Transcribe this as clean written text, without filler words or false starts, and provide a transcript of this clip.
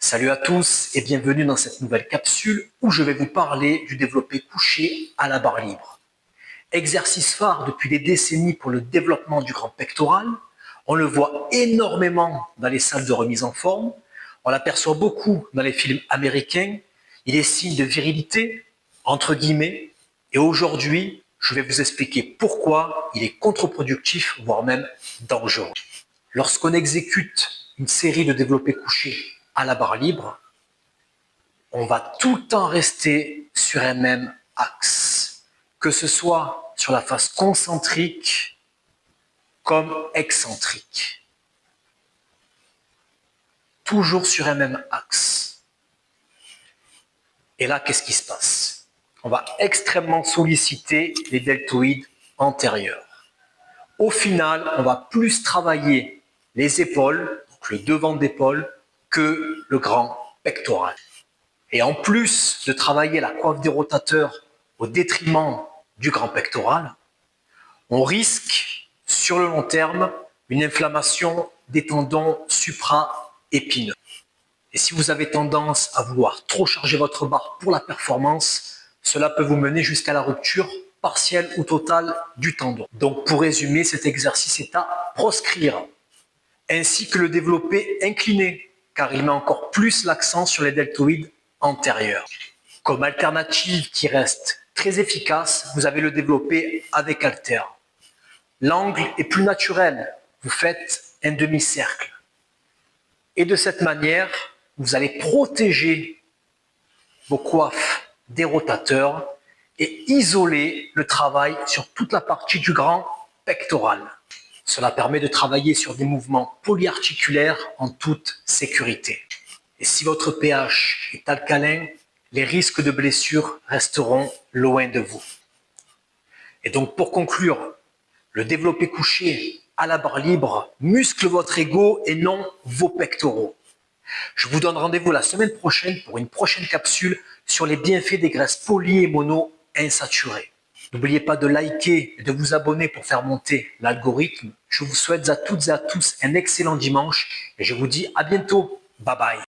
Salut à tous et bienvenue dans cette nouvelle capsule où je vais vous parler du développé couché à la barre libre. Exercice phare depuis des décennies pour le développement du grand pectoral. On le voit énormément dans les salles de remise en forme. On l'aperçoit beaucoup dans les films américains. Il est signe de virilité, entre guillemets. Et aujourd'hui, je vais vous expliquer pourquoi il est contre-productif, voire même dangereux. Lorsqu'on exécute une série de développés couchés à la barre libre, on va tout le temps rester sur un même axe, que ce soit sur la face concentrique comme excentrique. Toujours sur un même axe. Et là, qu'est-ce qui se passe? On va extrêmement solliciter les deltoïdes antérieurs. Au final, on va plus travailler les épaules, donc le devant d'épaule, que le grand pectoral. Et en plus de travailler la coiffe des rotateurs au détriment du grand pectoral, on risque sur le long terme une inflammation des tendons supra-épineux. Et si vous avez tendance à vouloir trop charger votre barre pour la performance, cela peut vous mener jusqu'à la rupture partielle ou totale du tendon. Donc pour résumer, cet exercice est à proscrire, ainsi que le développé incliné, car il met encore plus l'accent sur les deltoïdes antérieurs. Comme alternative qui reste très efficace, vous avez le développé avec halter. L'angle est plus naturel, vous faites un demi-cercle. Et de cette manière, vous allez protéger vos coiffes des rotateurs et isoler le travail sur toute la partie du grand pectoral. Cela permet de travailler sur des mouvements polyarticulaires en toute sécurité. Et si votre pH est alcalin, les risques de blessures resteront loin de vous. Et donc pour conclure, le développé couché à la barre libre muscle votre ego et non vos pectoraux. Je vous donne rendez-vous la semaine prochaine pour une prochaine capsule sur les bienfaits des graisses poly et mono insaturées. N'oubliez pas de liker et de vous abonner pour faire monter l'algorithme. Je vous souhaite à toutes et à tous un excellent dimanche et je vous dis à bientôt. Bye bye.